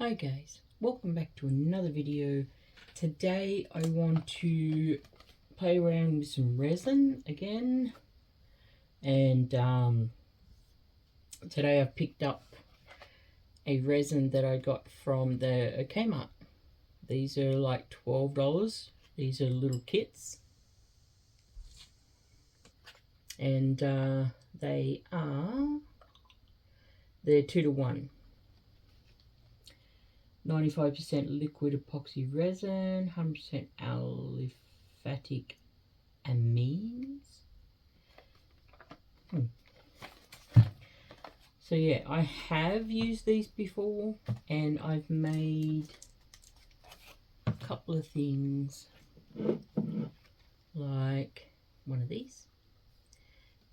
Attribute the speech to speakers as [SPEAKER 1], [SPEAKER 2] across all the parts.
[SPEAKER 1] Hi guys, welcome back to another video. Today I want to play around with some resin again, and today I've picked up a resin that I got from the Kmart. These are like $12. These are little kits, and they're 2-to-1. 95% liquid epoxy resin, 100% aliphatic amines. So yeah, I have used these before, and I've made a couple of things, like one of these.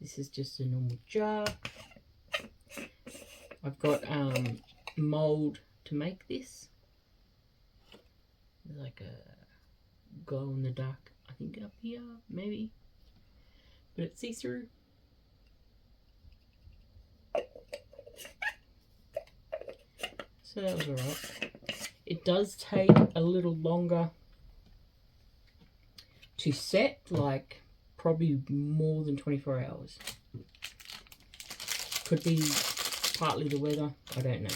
[SPEAKER 1] This is just a normal jar. I've got mold to make this. There's like a glow in the dark, I think up here, maybe, but it's see-through. So that was alright. It does take a little longer to set, like probably more than 24 hours. Could be partly the weather, I don't know.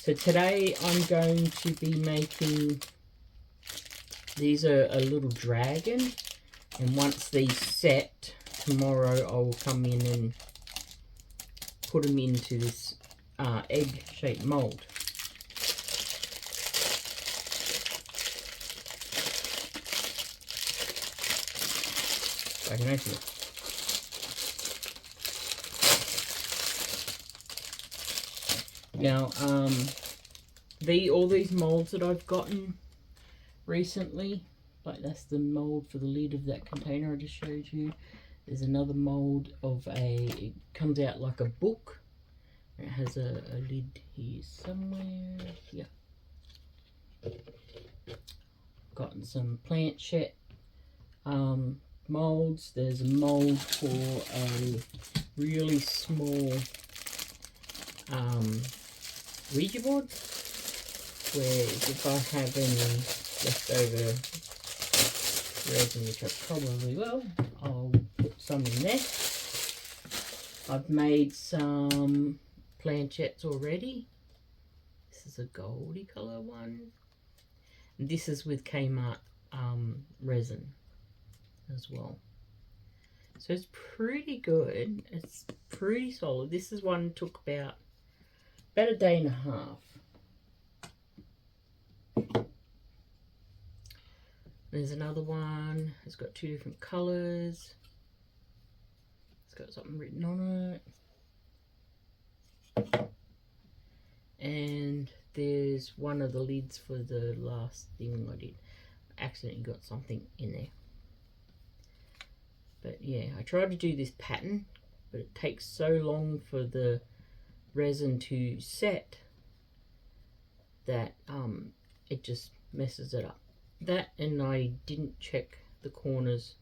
[SPEAKER 1] So today I'm going to be making, these are a little dragon, and once these set, tomorrow I will come in and put them into this egg-shaped mold. I can open it. Now, all these molds that I've gotten recently, like that's the mold for the lid of that container I just showed you. There's another mold of it comes out like a book. It has a lid here somewhere. Yeah. Gotten some plant shet molds. There's a mold for a really small Ouija board, where if I have any leftover resin, which I probably will, I'll put some in there. I've made some planchettes already. This is a goldy colour one. And this is with Kmart resin as well. So it's pretty good. It's pretty solid. This is one that took about a day and a half. There's another one. It's got 2 different colours. It's got something written on it. And there's one of the lids for the last thing I did. I accidentally got something in there. But yeah, I tried to do this pattern, but it takes so long for the resin to set that it just messes it up. That, and I didn't check the corners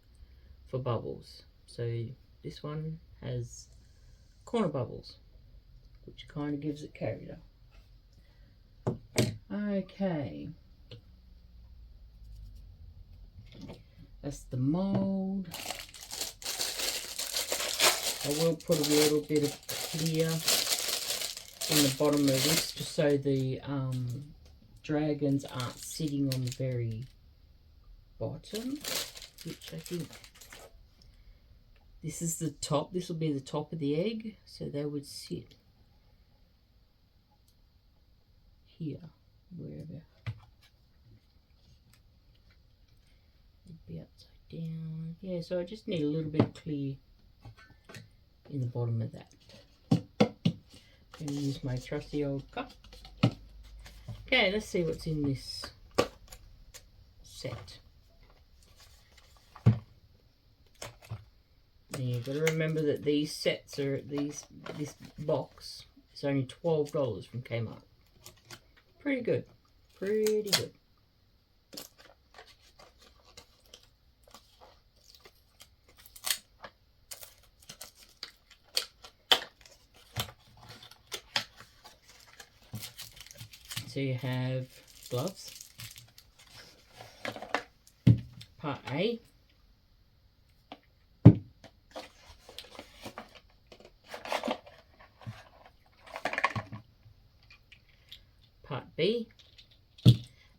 [SPEAKER 1] for bubbles. So this one has corner bubbles, which kind of gives it character. Okay. That's the mold. I will put a little bit of clear in the bottom of this, just so the dragons aren't sitting on the very bottom, which I think this is the top. This will be the top of the egg, so they would sit here, wherever. It'd be upside down. Yeah, so I just need a little bit of clear in the bottom of that. I'm going to use my trusty old cup. Okay, let's see what's in this set. Now you've got to remember that these sets are this box is only $12 from Kmart. Pretty good. Pretty good. So you have gloves, part A, part B,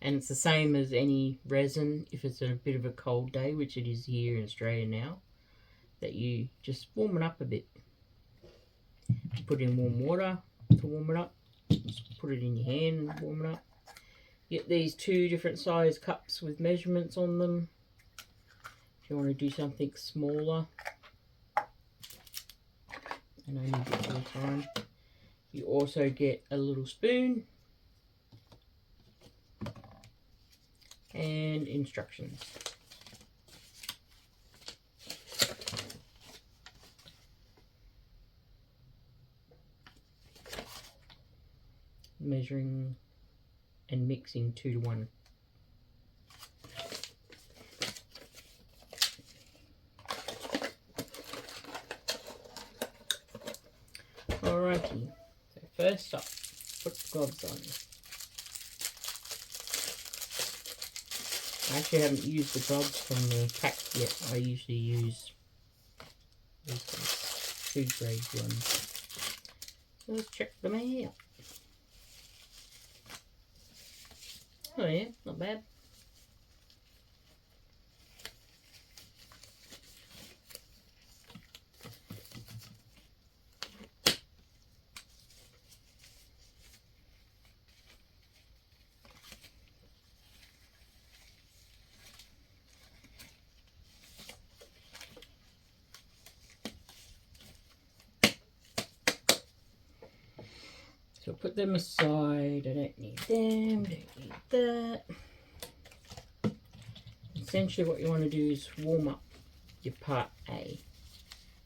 [SPEAKER 1] and it's the same as any resin if it's a bit of a cold day, which it is here in Australia now, that you just warm it up a bit. You put in warm water to warm it up, just put it in your hand and warm it up. Get these 2 different size cups with measurements on them. If you want to do something smaller and only a bit more time. You also get a little spoon and instructions. Measuring and mixing 2 to 1. Alrighty, so first up, put the gloves on. I actually haven't used the gloves from the pack yet. I usually use these food grade ones. So let's check them out. Oh yeah, not bad. So put them aside. I don't need them, don't need that. Essentially what you want to do is warm up your part A,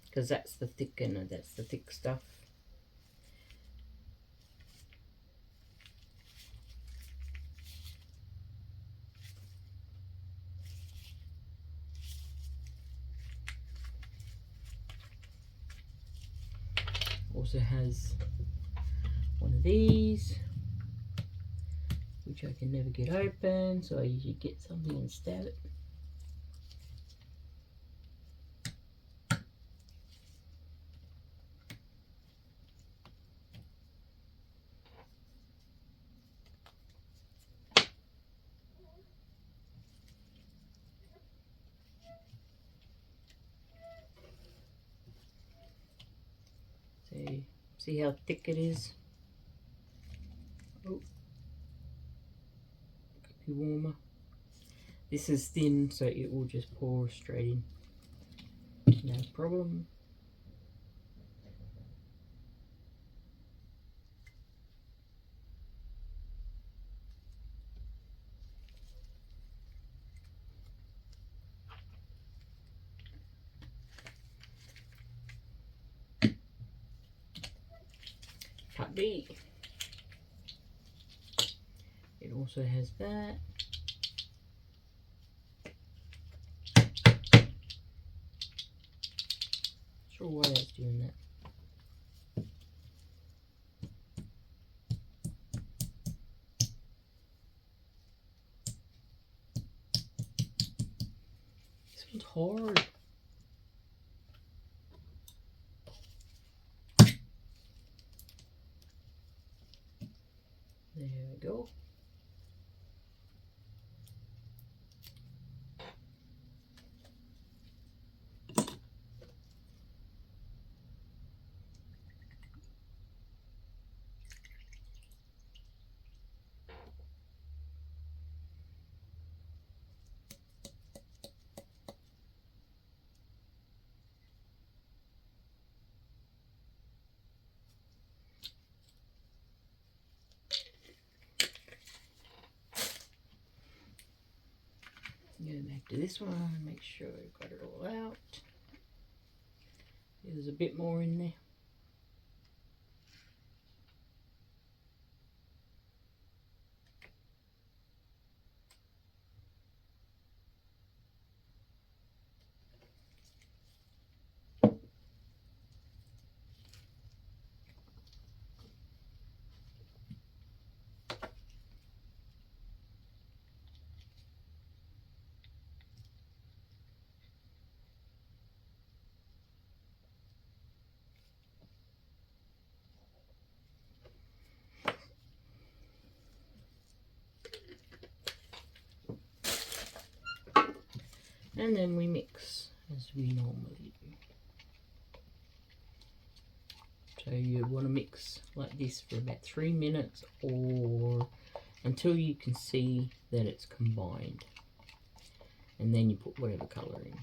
[SPEAKER 1] because that's the thickener, that's the thick stuff. Also has one of these, which I can never get open, so I usually get something and stab it. So, see how thick it is? Oh, could be warmer. This is thin, so it will just pour straight in. No problem. Part B. It also has that. Not sure why that's doing that. This one's hard. There we go. Go back to this one, make sure I've got it all out. There's a bit more in there. And then we mix as we normally do. So you want to mix like this for about 3 minutes or until you can see that it's combined. And then you put whatever colour in.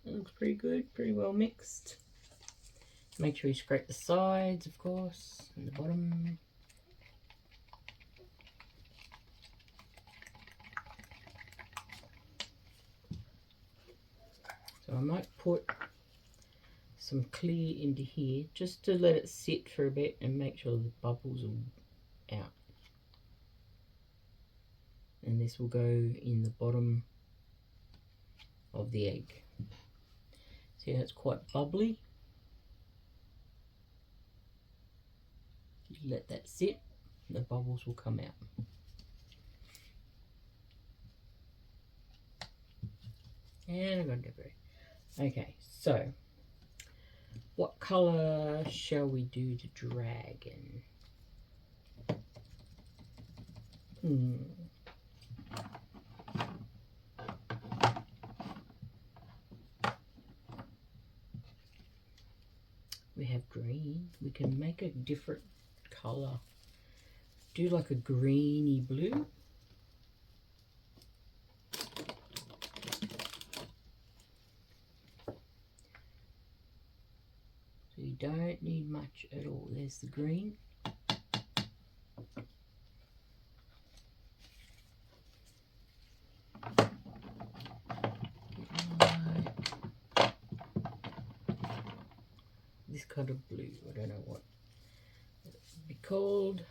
[SPEAKER 1] It looks pretty good, pretty well mixed. Make sure you scrape the sides, of course, and the bottom. So I might put some clear into here just to let it sit for a bit and make sure the bubbles are out. And this will go in the bottom of the egg. See how it's quite bubbly? You let that sit, the bubbles will come out. And I've got it. Okay, so what colour shall we do the dragon? We have green. We can make a different colour. Do like a greeny blue. So you don't need much at all. There's the green. This kind of blue, I don't know what it would be called.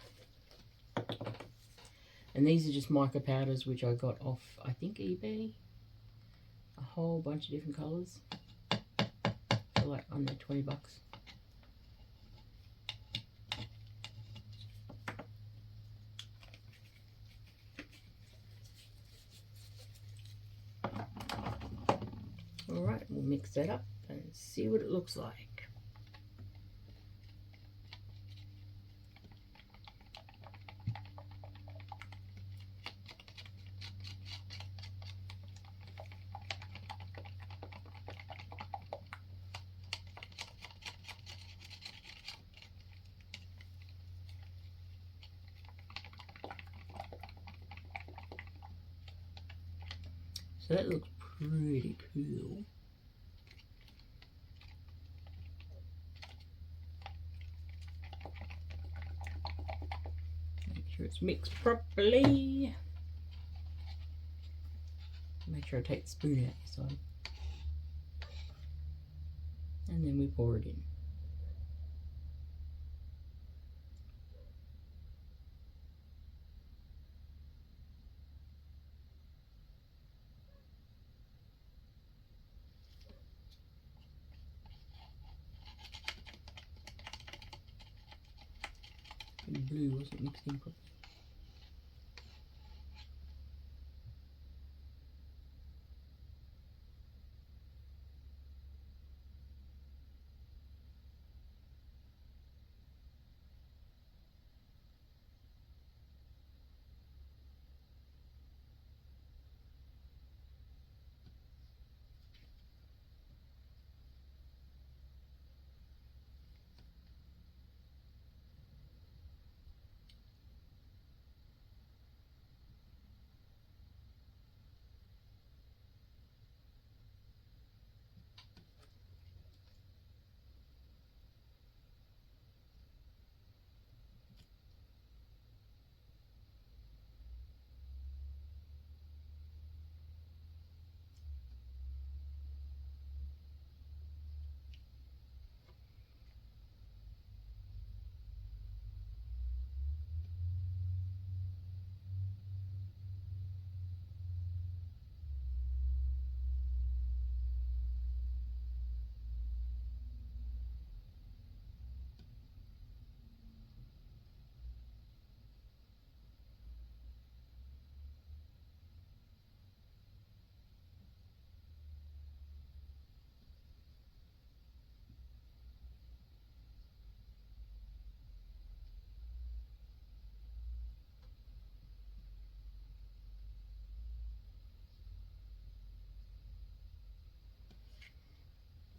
[SPEAKER 1] And these are just mica powders which I got off, I think, eBay. A whole bunch of different colours. For like under 20 bucks. Alright, we'll mix that up and see what it looks like. So that looks pretty cool. Make sure it's mixed properly. Make sure I take the spoon out this side. And then we pour it in. The blue wasn't mixed in properly.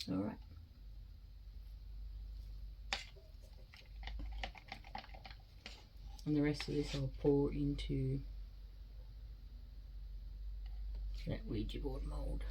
[SPEAKER 1] All right. And the rest of this I'll pour into that Ouija board mould.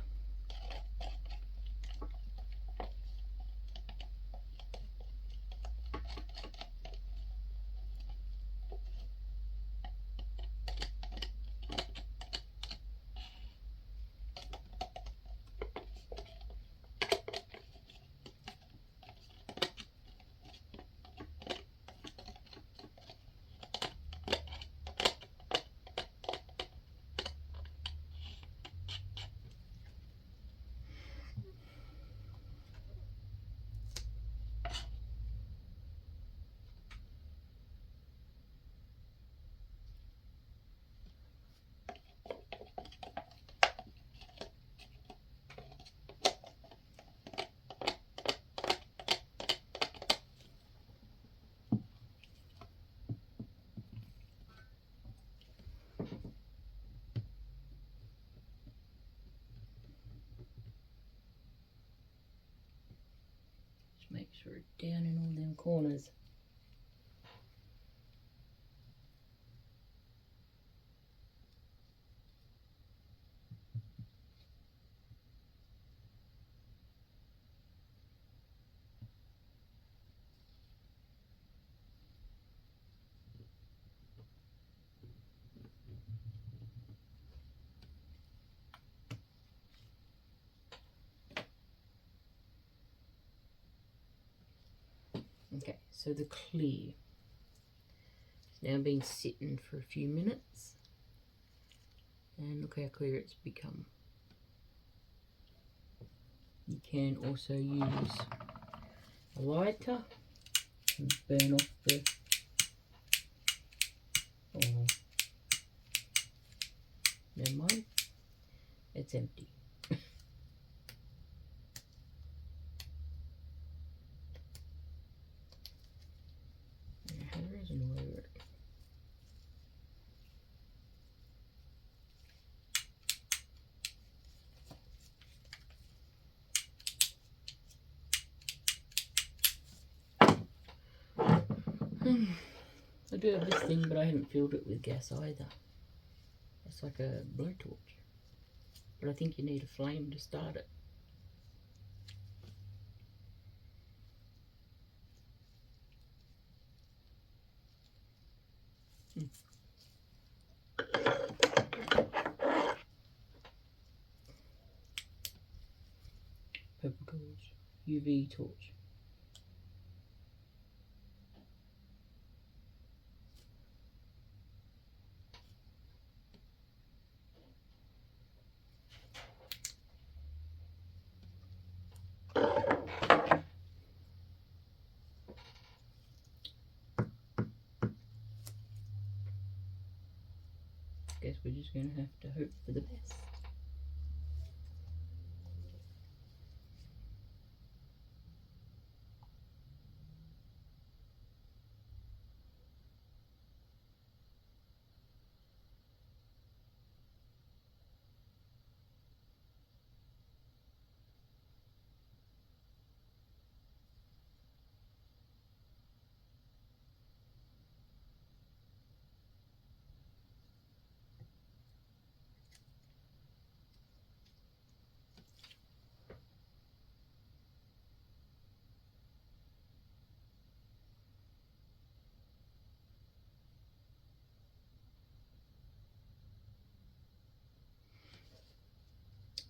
[SPEAKER 1] Just make sure it's down in all them corners. Okay, so the clear it's now been sitting for a few minutes, and look how clear it's become. You can also use a lighter and burn off the never mind, it's empty. There is an oil. I do have this thing, but I haven't filled it with gas either. It's like a blowtorch, but I think you need a flame to start it. Purple torch, UV torch. Guess we're just going to have to hope for the best.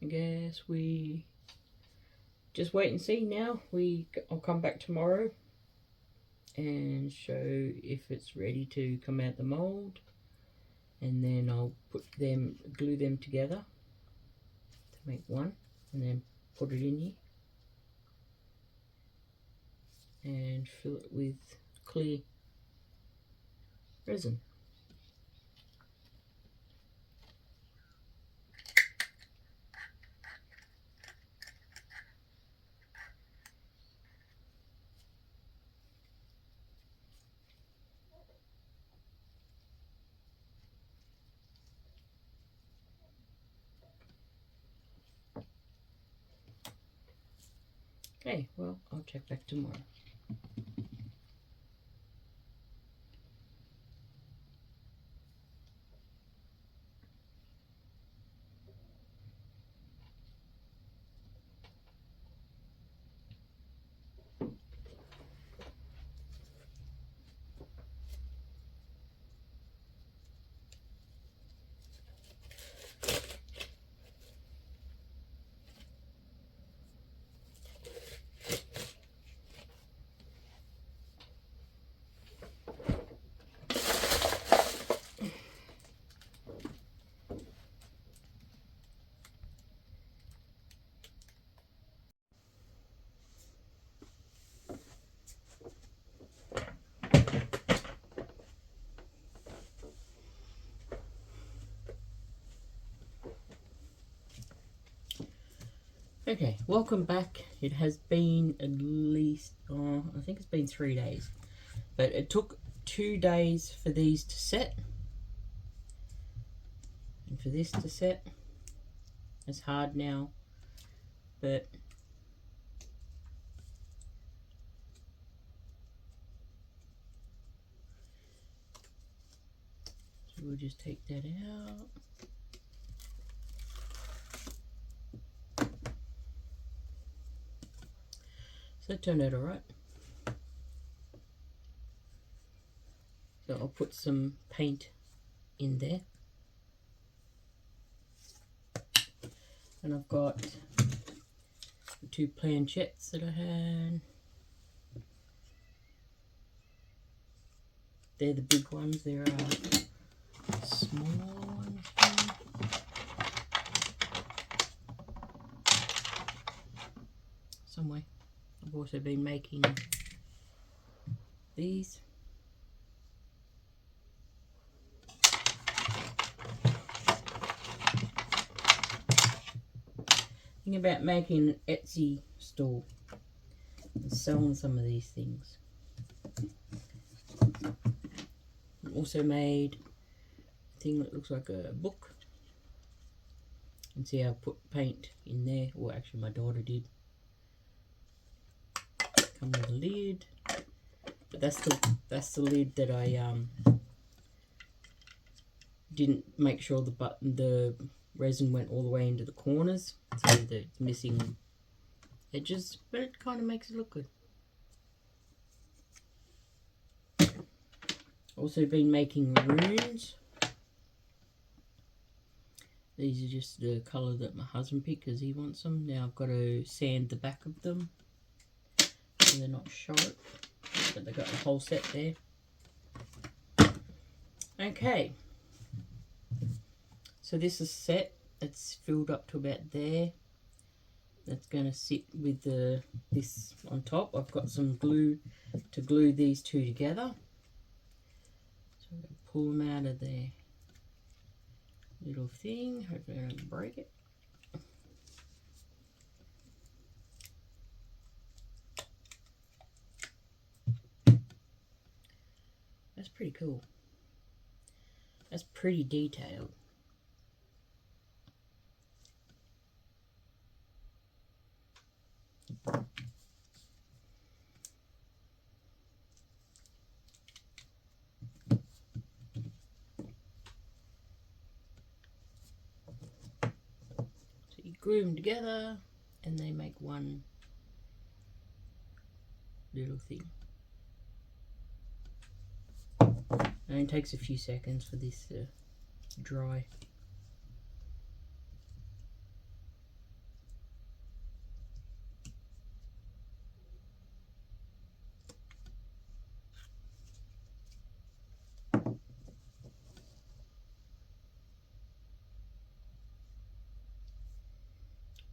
[SPEAKER 1] I guess we just wait and see now. I'll come back tomorrow and show if it's ready to come out the mold, and then I'll glue them together to make one, and then put it in here and fill it with clear resin. Okay, well, I'll check back tomorrow. Okay, welcome back. It has been at least, I think it's been 3 days. But it took 2 days for these to set. And for this to set. It's hard now. But so we'll just take that out. So that turned out alright. So I'll put some paint in there. And I've got the 2 planchettes that I had. They're the big ones. There are smaller ones here. Somewhere. I've also been making these. Thinking about making an Etsy store and selling some of these things. Also made a thing that looks like a book. And see how I put paint in there. Well, actually my daughter did. Come with a lid. But that's the lid that I didn't make sure the resin went all the way into the corners, so that it's missing edges, but it kind of makes it look good. Also been making runes. These are just the colour that my husband picked because he wants them. Now I've got to sand the back of them so they're not sharp, but they've got the whole set there. Okay, so this is set. It's filled up to about there. That's going to sit with this on top. I've got some glue to glue these 2 together. So I'm going to pull them out of their little thing. Hopefully I don't break it. That's pretty cool. That's pretty detailed. So you glue them together and they make one little thing. And it takes a few seconds for this to dry.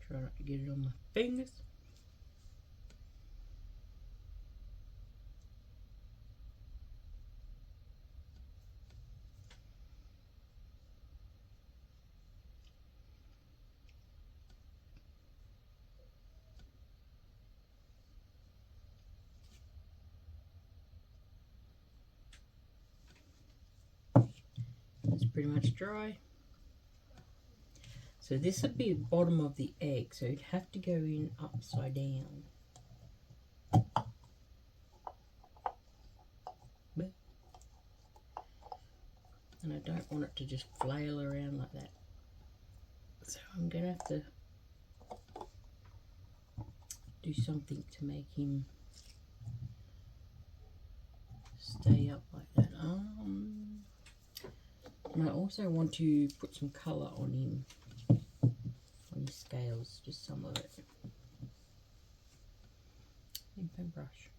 [SPEAKER 1] Try not to get it on my fingers. It's pretty much dry. So this would be the bottom of the egg, so you'd have to go in upside down. don't want it to just flail around like that. So I'm going to have to do something to make him stay up like that. And I also want to put some colour on him, on his scales, just some of it. In paintbrush.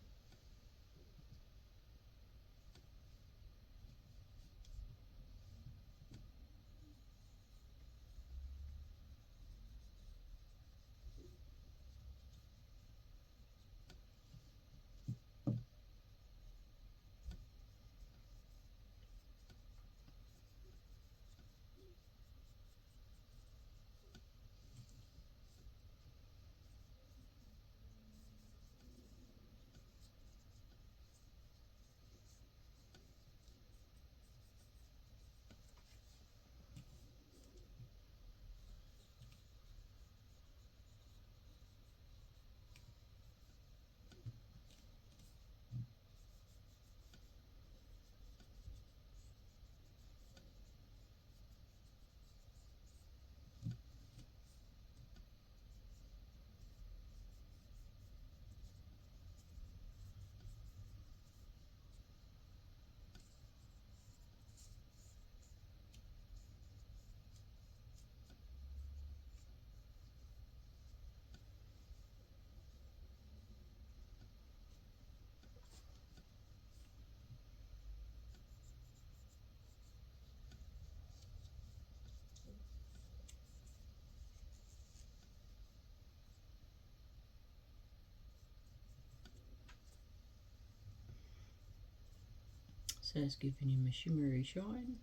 [SPEAKER 1] So it's giving him a shimmery shine.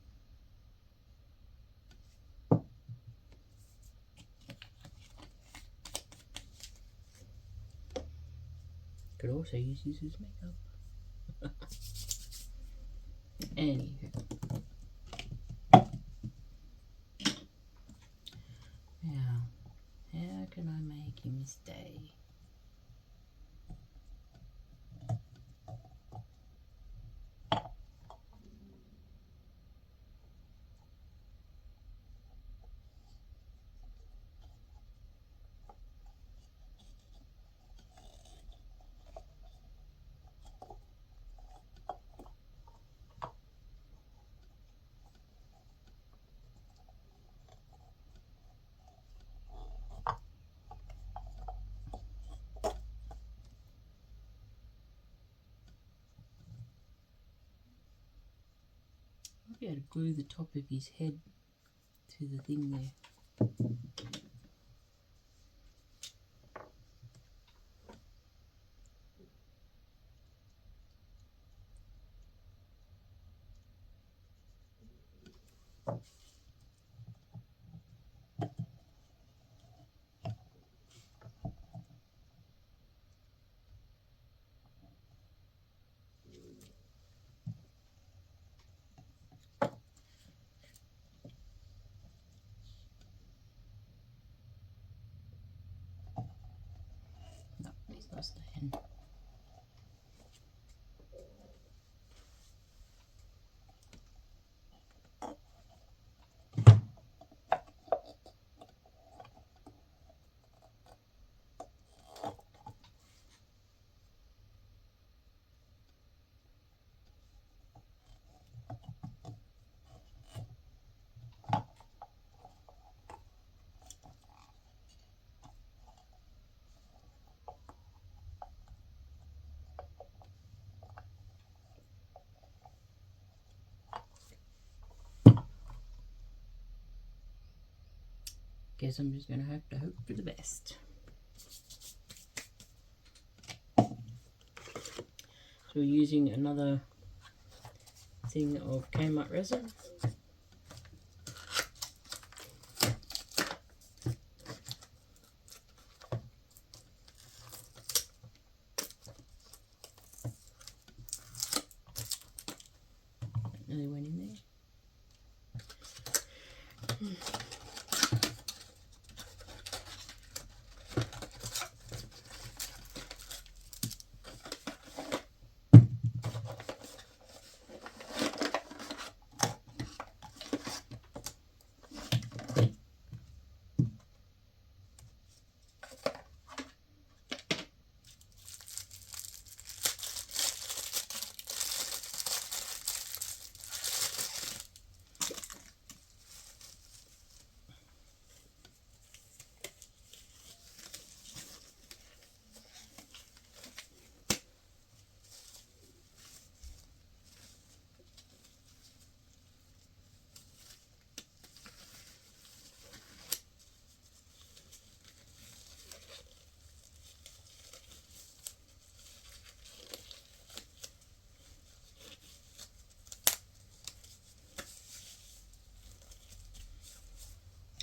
[SPEAKER 1] Could also use this as makeup. Anywho. Now, how can I make him stay? I'll be able to glue the top of his head to the thing there. No, he's not staying. Guess I'm just going to have to hope for the best. So we're using another thing of Kmart resin. Nearly went in there.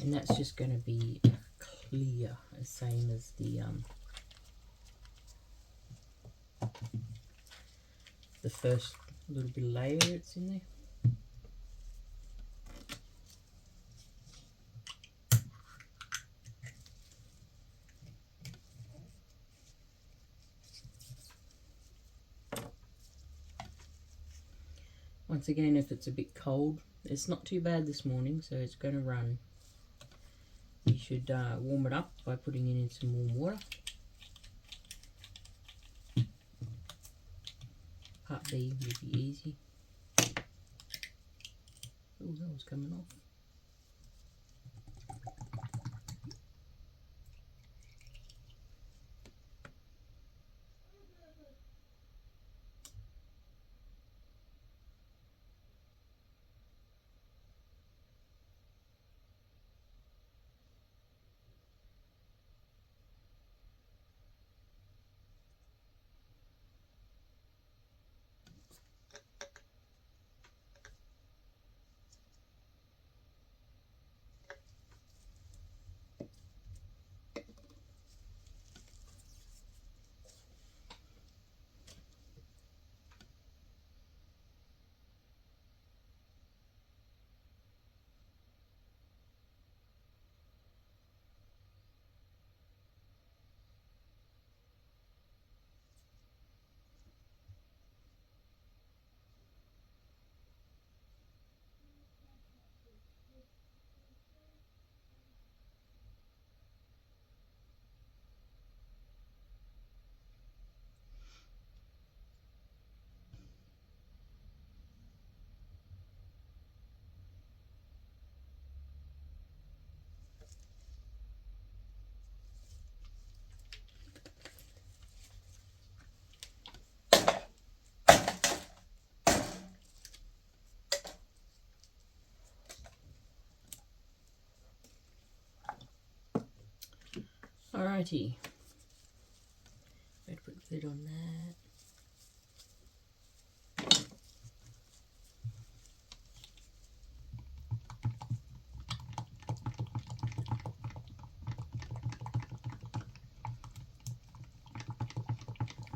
[SPEAKER 1] And that's just going to be clear, the same as the first little bit of layer it's in there. Once again, if it's a bit cold, it's not too bad this morning, so it's going to run. You should warm it up by putting it in some warm water. Part B will be easy. Oh, that was coming off. Alrighty. Better put the lid on that.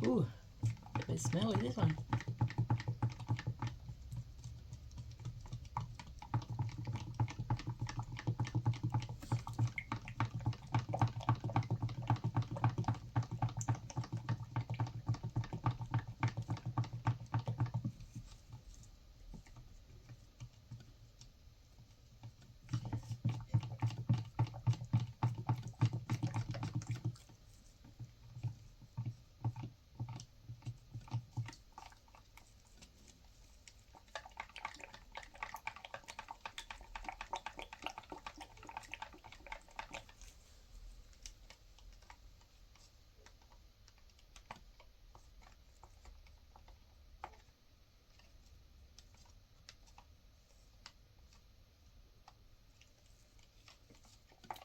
[SPEAKER 1] Ooh, a bit smelly this one.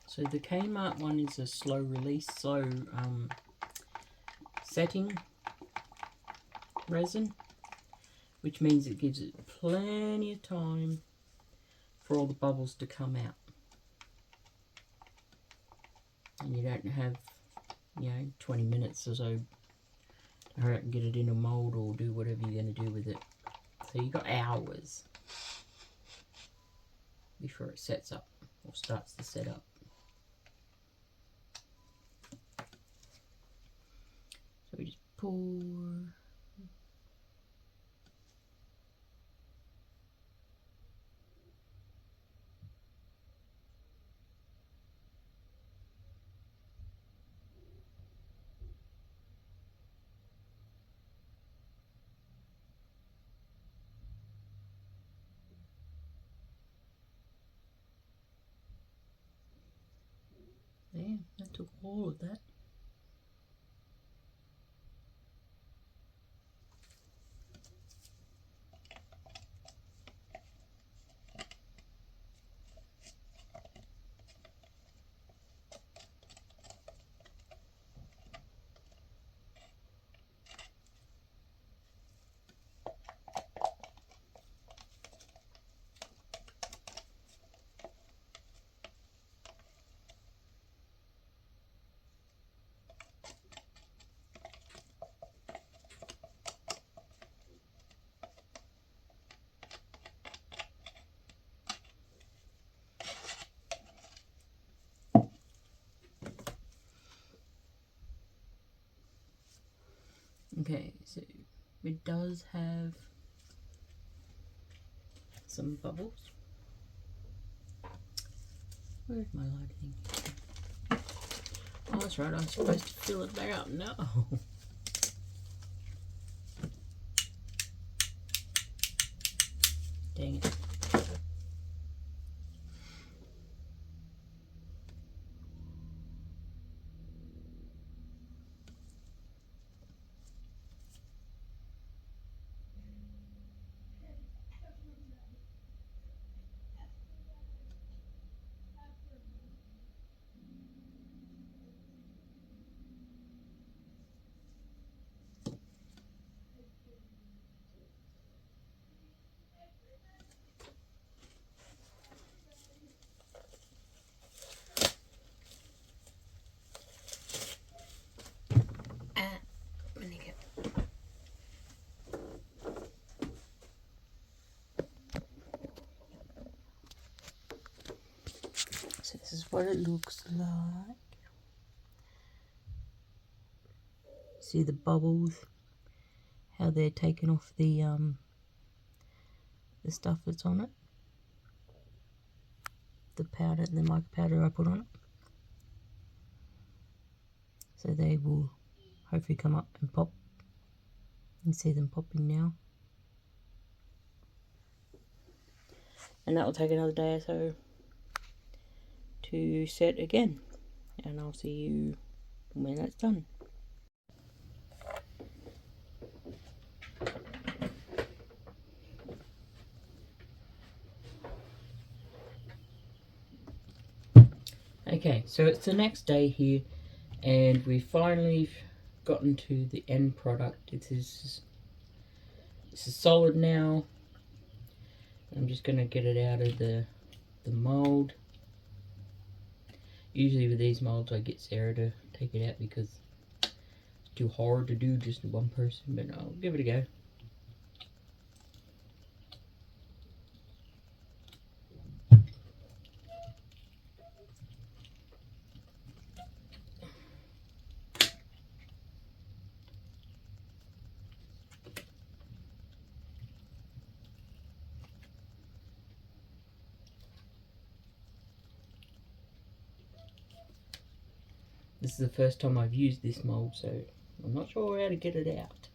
[SPEAKER 1] So the Kmart one is a slow release, slow setting resin, which means it gives it plenty of time for all the bubbles to come out. And you don't have, 20 minutes or so to hurry up and get it in a mould or do whatever you're going to do with it. So you've got hours before it sets up or starts to set up. So we just pour. There, that took all of that. Okay, so it does have some bubbles. Where's my lighting? Oh, that's right, I'm supposed to fill it back up. No. Dang it. So this is what it looks like. See the bubbles, how they're taking off the stuff that's on it, the powder, the mica powder I put on it. So they will hopefully come up and pop. You can see them popping now. And that will take another day or so to set again. And I'll see you when that's done. Okay, so it's the next day here, and we've finally gotten to the end product. This is solid now. I'm just going to get it out of the mold. Usually with these molds I get Sarah to take it out because it's too hard to do just one person, but I'll give it a go. This is the first time I've used this mold, so I'm not sure how to get it out.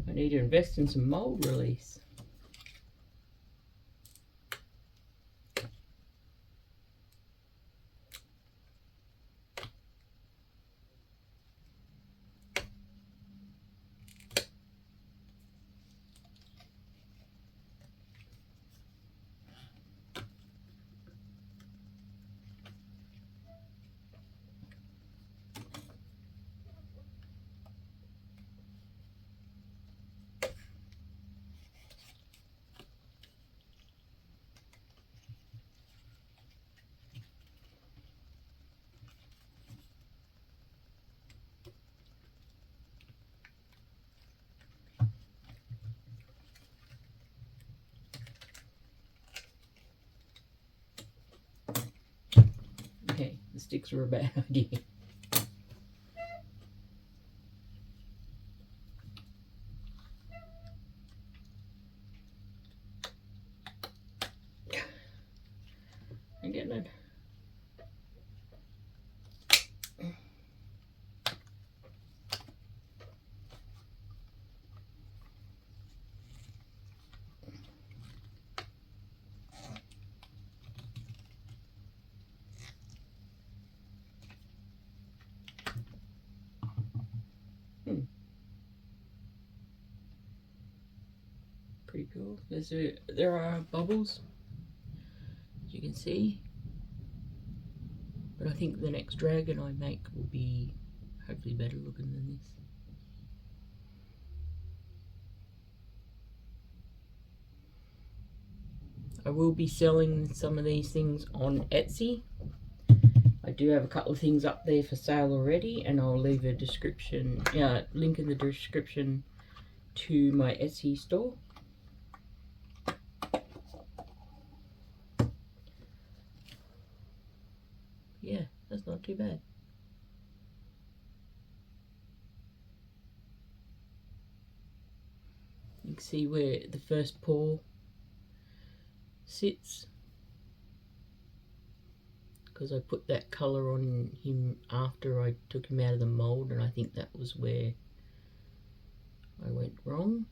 [SPEAKER 1] I need to invest in some mold release. sticks are a bad idea. I'm getting it. Pretty cool. There are bubbles, as you can see. But I think the next dragon I make will be hopefully better looking than this. I will be selling some of these things on Etsy. I do have a couple of things up there for sale already, and I'll leave a description, link in the description to my Etsy store. Yeah, that's not too bad. You can see where the first paw sits, because I put that colour on him after I took him out of the mould, and I think that was where I went wrong.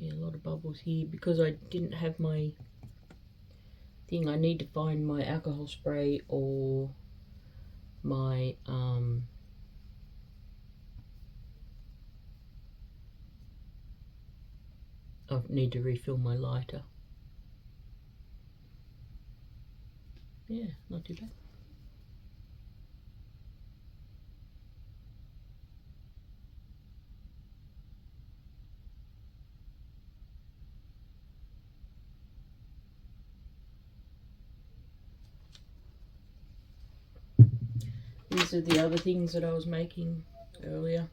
[SPEAKER 1] Yeah, a lot of bubbles here because I didn't have my thing. I need to find my alcohol spray or my I need to refill my lighter. Yeah, not too bad. These are the other things that I was making earlier.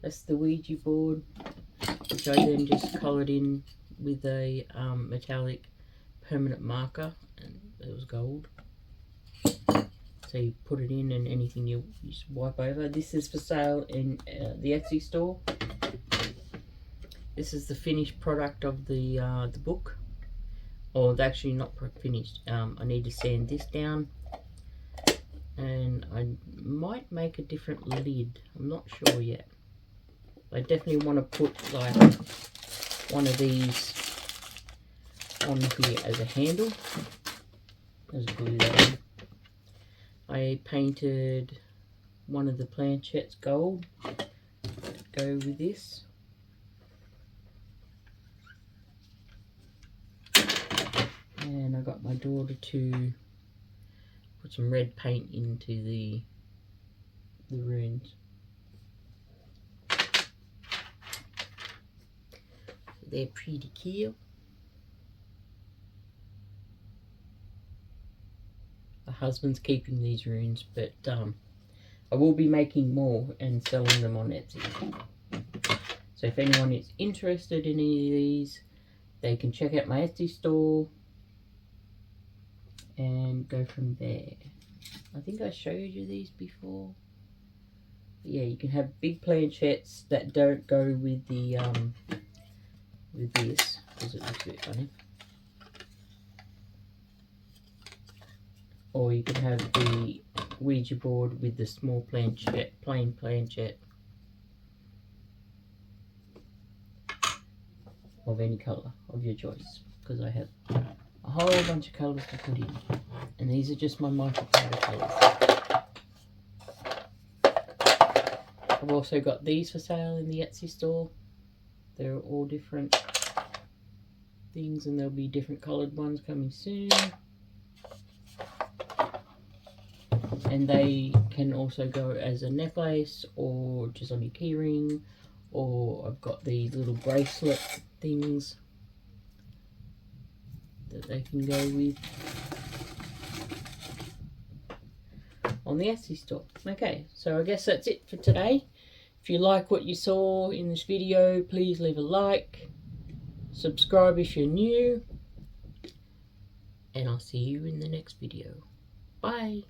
[SPEAKER 1] That's the Ouija board, which I then just coloured in with a metallic permanent marker, and it was gold. So you put it in, and anything you just wipe over. This is for sale in the Etsy store. This is the finished product of the book. Or it's actually not finished. I need to sand this down, and I might make a different lid. I'm not sure yet. I definitely want to put like one of these on here as a handle. As glue that in. I painted one of the planchettes gold to go with this. And I got my daughter to put some red paint into the runes. They're pretty cute. My husband's keeping these runes, but I will be making more and selling them on Etsy. So if anyone is interested in any of these, they can check out my Etsy store and go from there. I think I showed you these before. But yeah, you can have big planchettes that don't go with the with this, because it looks a bit funny. Or you can have the Ouija board with the small planchette, plain planchette of any colour of your choice, because I have a whole bunch of colours to put in, and these are just my micropowder colours. I've also got these for sale in the Etsy store. They're all different things, and there'll be different coloured ones coming soon. And they can also go as a necklace or just on your keyring, or I've got these little bracelet things that they can go with on the Etsy store. Okay, so I guess that's it for today. If you like what you saw in this video, please leave a like, Subscribe if you're new, and I'll see you in the next video. Bye.